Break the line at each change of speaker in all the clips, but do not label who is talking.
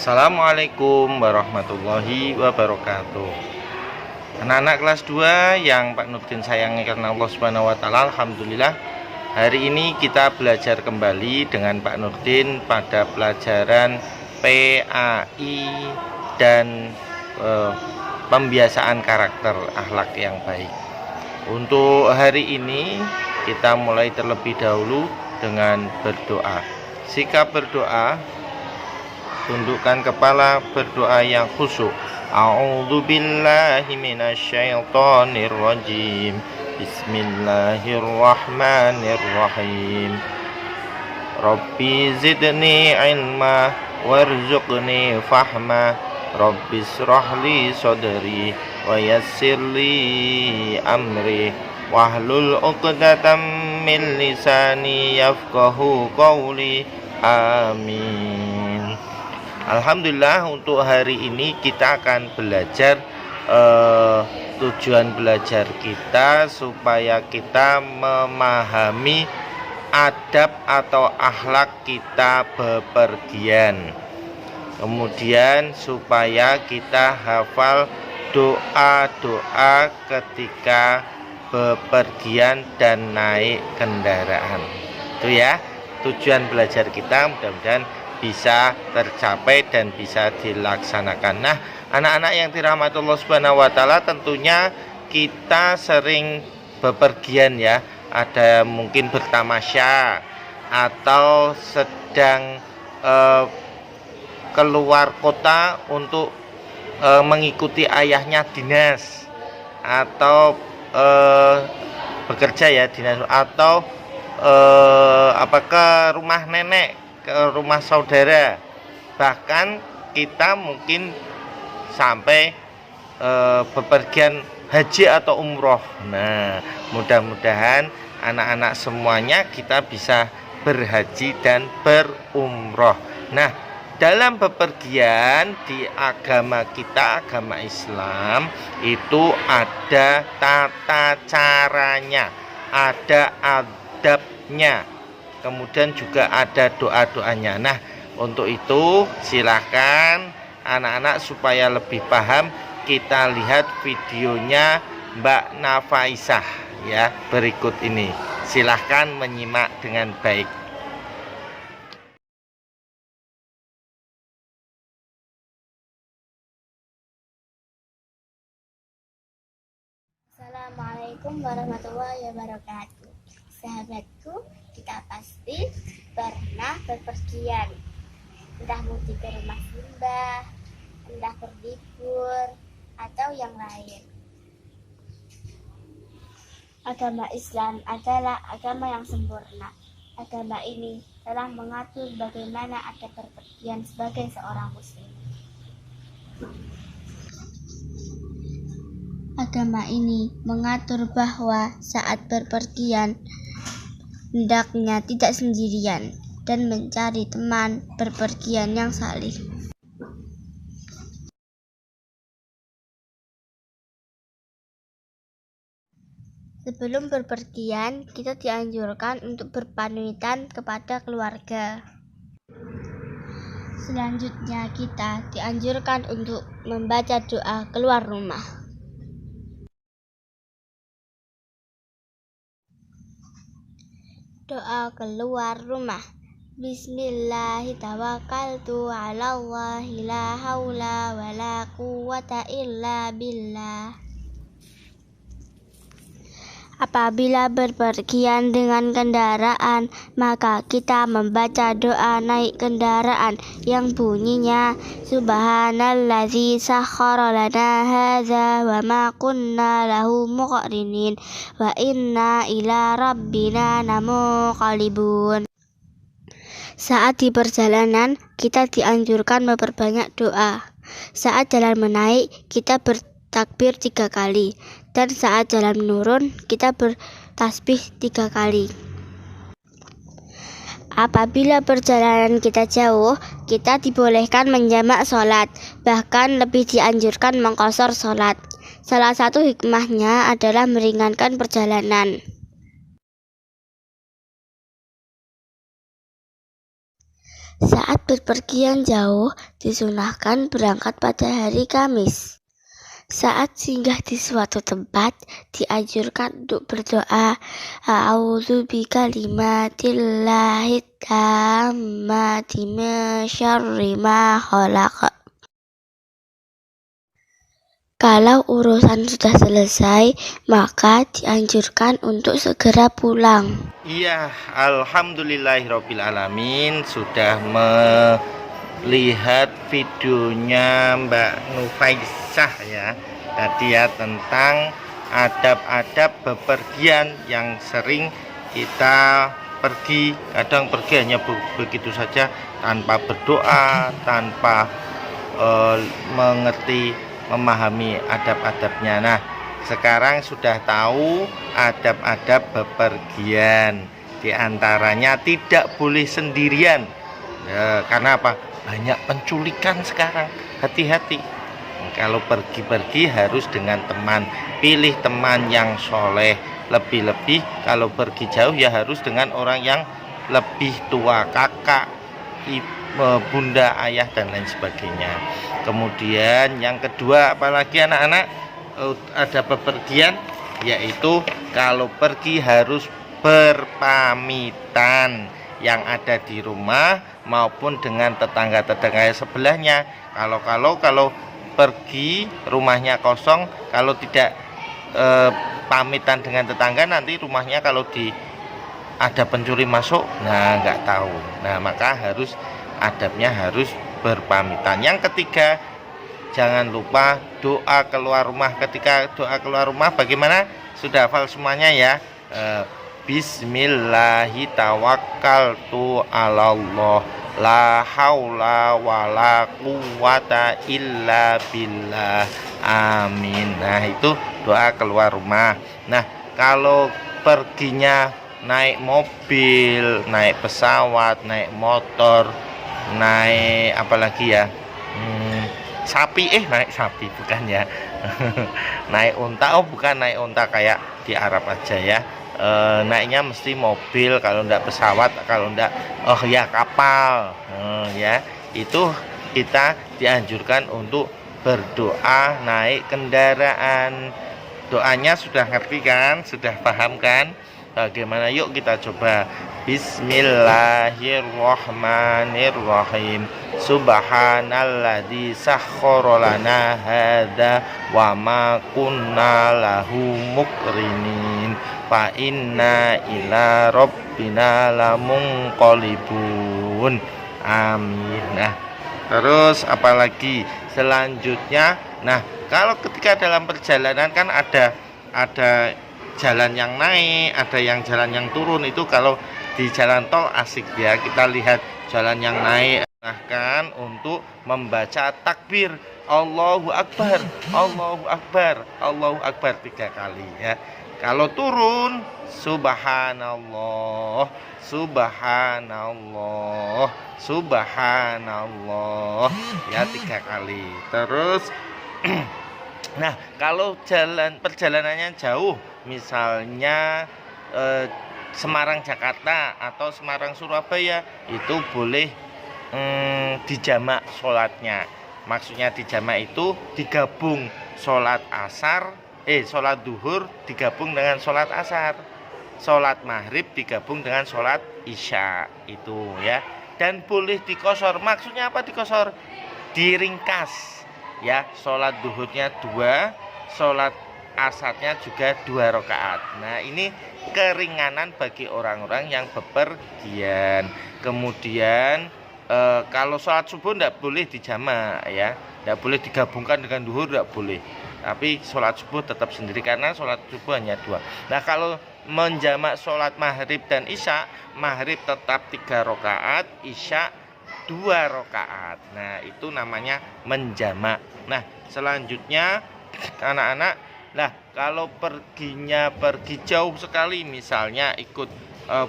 Assalamualaikum warahmatullahi wabarakatuh. Anak-anak kelas 2 yang Pak Nurdin sayangi karena Allah Subhanahu wa taala, alhamdulillah hari ini kita belajar kembali dengan Pak Nurdin pada pelajaran PAI dan pembiasaan karakter akhlak yang baik. Untuk hari ini kita mulai terlebih dahulu dengan berdoa. Sikap berdoa, tundukkan kepala, berdoa yang khusyuk. A'udzu billahi minasyaitonir rajim. Bismillahirrahmanirrahim. Rabbi zidni ilma warzuqni fahma. Rabbi shrahli sadri wa yassirli amri wahlul 'uqdatam min lisani yafqahu qawli. Amin. Alhamdulillah, untuk hari ini kita akan belajar tujuan belajar kita supaya kita memahami adab atau akhlak kita bepergian. Kemudian supaya kita hafal doa-doa ketika bepergian dan naik kendaraan. Itu ya tujuan belajar kita, mudah-mudahan bisa tercapai dan bisa dilaksanakan. Nah, anak-anak yang dirahmati Allah Subhanahu wa taala, tentunya kita sering bepergian ya. Ada mungkin bertamasya atau sedang keluar kota untuk mengikuti ayahnya dinas, atau bekerja ya dinas, atau ke rumah nenek, ke rumah saudara, bahkan kita mungkin sampai bepergian haji atau umroh. Nah, mudah-mudahan anak-anak semuanya kita bisa berhaji dan berumroh. Nah, dalam bepergian di agama kita, agama Islam, itu ada tata caranya, ada adabnya, kemudian juga ada doa-doanya. Nah, untuk itu silakan anak-anak supaya lebih paham, kita lihat videonya Mbak Nafaisah ya, berikut ini. Silahkan menyimak dengan baik.
Assalamualaikum warahmatullahi wabarakatuh. Sahabatku, kita pasti pernah berpergian, entah mudik ke rumah simbah, entah berlibur, atau yang lain. Agama Islam adalah agama yang sempurna. Agama ini telah mengatur bagaimana ada berpergian sebagai seorang muslim. Agama ini mengatur bahwa saat berpergian hendaknya tidak sendirian dan mencari teman berpergian yang saleh. Sebelum berpergian, kita dianjurkan untuk berpamitan kepada keluarga. Selanjutnya, kita dianjurkan untuk membaca doa keluar rumah. Doa keluar rumah. Bismillahirrahmanirrahim. 'Alallahi la haula wala quwwata illa billah. Apabila berpergian dengan kendaraan, maka kita membaca doa naik kendaraan yang bunyinya Subhanallazi sakhkhara lana hadza wa ma kunna lahu muqrinin wa inna ila rabbina lamunqalibun. Saat di perjalanan, kita dianjurkan memperbanyak doa. Saat jalan menaik, kita bertakbir 3 kali. Dan saat jalan menurun, kita bertasbih 3 kali. Apabila perjalanan kita jauh, kita dibolehkan menjamak sholat, bahkan lebih dianjurkan mengqashar sholat. Salah satu hikmahnya adalah meringankan perjalanan. Saat berpergian jauh, disunahkan berangkat pada hari Kamis. Saat singgah di suatu tempat, dianjurkan untuk berdoa, A'udzu bikalimatillahi tammati min syarri ma khalaq. Kalau urusan sudah selesai, maka dianjurkan untuk segera pulang.
Iya, alhamdulillahirobbilalamin sudah melihat videonya Mbak Nufaisah ya. Tadi ya tentang adab-adab bepergian yang sering kita pergi, kadang pergi hanya begitu saja tanpa berdoa, tanpa memahami adab-adabnya. Nah, sekarang sudah tahu adab-adab bepergian. Di antaranya tidak boleh sendirian. Ya, karena apa? Banyak penculikan sekarang. Hati-hati. Kalau pergi-pergi harus dengan teman. Pilih teman yang soleh. Lebih-lebih kalau pergi jauh ya harus dengan orang yang lebih tua, kakak, bunda, ayah dan lain sebagainya. Kemudian yang kedua, apalagi anak-anak, ada bepergian, yaitu kalau pergi harus berpamitan yang ada di rumah maupun dengan tetangga-tetangga sebelahnya. Kalau pergi rumahnya kosong, kalau tidak pamitan dengan tetangga, nanti rumahnya kalau ada pencuri masuk, nah nggak tahu. Nah maka adabnya harus berpamitan. Yang ketiga, jangan lupa doa keluar rumah. Ketika doa keluar rumah bagaimana? Sudah hafal semuanya ya. Bismillahi tawakkaltu 'alallah la haula wala quwata illa billah. Amin. Nah, itu doa keluar rumah. Nah, kalau perginya naik mobil, naik pesawat, naik motor, naik apalagi ya, naik sapi bukan ya. Naik unta, bukan naik unta kayak di Arab aja ya. Naiknya mesti mobil, kalau enggak pesawat, kalau enggak ya kapal. Ya itu kita dianjurkan untuk berdoa naik kendaraan. Doanya sudah ngerti kan, sudah paham kan? Bagaimana? Yuk kita coba. Bismillahirrahmanirrahim. Subhanalladzi sakhkhara lana hadza wa ma kunna lahu muqrinin fa inna ila rabbina lamunqalibun. Amin. Nah, terus apalagi selanjutnya? Nah, kalau ketika dalam perjalanan kan ada jalan yang naik, ada yang jalan yang turun. Itu kalau di jalan tol asik ya, kita lihat jalan yang naik, bahkan untuk membaca takbir Allahu Akbar, Allahu Akbar, Allahu Akbar 3 kali ya. Kalau turun Subhanallah, Subhanallah, Subhanallah ya 3 kali. Terus nah, kalau perjalanannya jauh, misalnya Semarang Jakarta atau Semarang Surabaya, itu boleh dijamak sholatnya. Maksudnya dijamak itu digabung sholat duhur digabung dengan sholat asar, sholat maghrib digabung dengan sholat isya itu ya. Dan boleh dikosor. Maksudnya apa dikosor? Diringkas ya, sholat duhurnya 2, sholat asarnya juga 2 rakaat. Nah, ini keringanan bagi orang-orang yang bepergian. Kemudian kalau sholat subuh tidak boleh dijamak ya, tidak boleh digabungkan dengan duhur, tidak boleh. Tapi sholat subuh tetap sendiri karena sholat subuh hanya 2. Nah, kalau menjamak sholat maghrib dan isya, maghrib tetap 3 rakaat, isya 2 rakaat. Nah, itu namanya menjamak. Nah, selanjutnya anak-anak, nah kalau pergi jauh sekali, misalnya ikut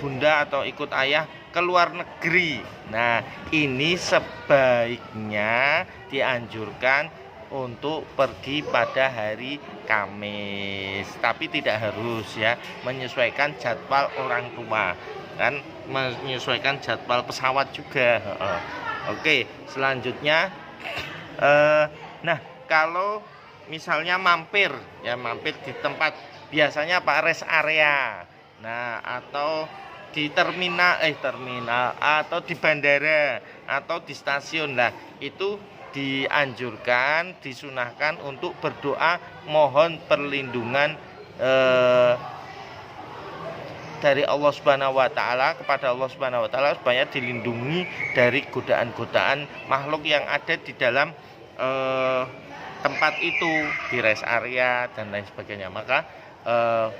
bunda atau ikut ayah ke luar negeri. Nah, ini sebaiknya dianjurkan untuk pergi pada hari Kamis. Tapi tidak harus ya, menyesuaikan jadwal orang tua. kan menyesuaikan jadwal pesawat juga. Oke, selanjutnya nah kalau misalnya mampir di tempat biasanya rest area, nah atau di terminal atau di bandara atau di stasiun, lah itu dianjurkan, disunahkan untuk berdoa mohon perlindungan dari Allah Subhanahu wa taala, kepada Allah Subhanahu wa taala, supaya dilindungi dari godaan-godaan makhluk yang ada di dalam tempat itu, di rest area dan lain sebagainya. Maka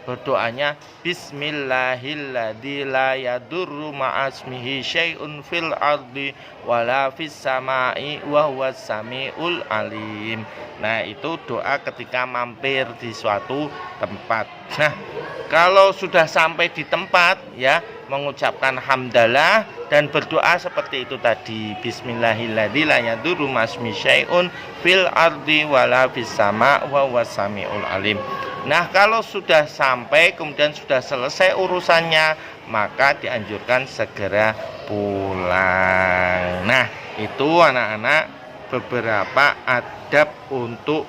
berdoanya bismillahilladzi la yadurru ma'asmihi syai'un fil ardi wala fis samai wa huwas samiul alim. Nah, itu doa ketika mampir di suatu tempat. Nah, kalau sudah sampai di tempat, ya, mengucapkan hamdalah dan berdoa seperti itu tadi, bismillahilladzi la yadurru ma'asmihi syai'un fil ardi wala fis sama wa huwas samiul alim. Nah, kalau sudah sampai kemudian sudah selesai urusannya, maka dianjurkan segera pulang. Nah, itu anak-anak beberapa adab untuk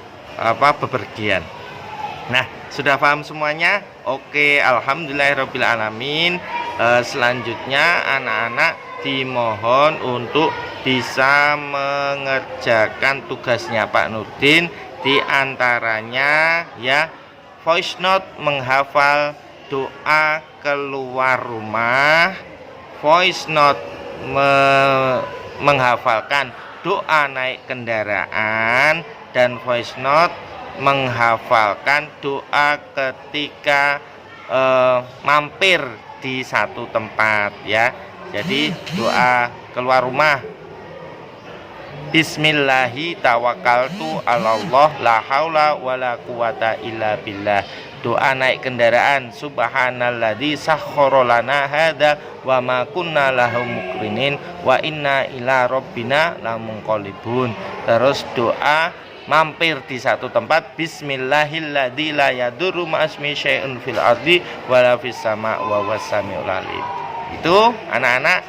bepergian. Nah, sudah paham semuanya? Oke, alhamdulillahirabbil alamin. Selanjutnya anak-anak dimohon untuk bisa mengerjakan tugasnya Pak Nurdin, di antaranya ya voice note menghafal doa keluar rumah, voice note menghafalkan doa naik kendaraan, dan voice note menghafalkan doa ketika mampir di satu tempat, ya. Jadi doa keluar rumah, bismillahi tawakkaltu 'alallah la haula wala quwata illa billah. Doa naik kendaraan, subhanalladzi sakhkhara lana hadza wa ma kunna lahu muqrinin wa inna ila rabbina lamunqalibun. Terus doa mampir di satu tempat, bismillahilladzi la yadurru ma'asmi syai'un fil ardi wala fis sama wa huwas samiul alim. Itu anak-anak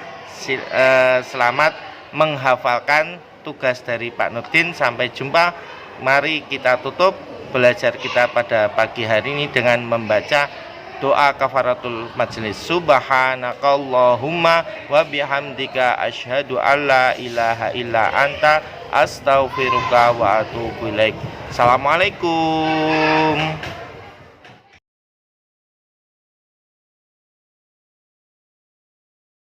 selamat menghafalkan tugas dari Pak Nurdin. Sampai jumpa. Mari kita tutup belajar kita pada pagi hari ini dengan membaca doa kafaratul majlis. Subhanakallahumma wa bihamdika asyhadu alla ilaha illa anta astaghfiruka wa atubu ilaik. Assalamualaikum.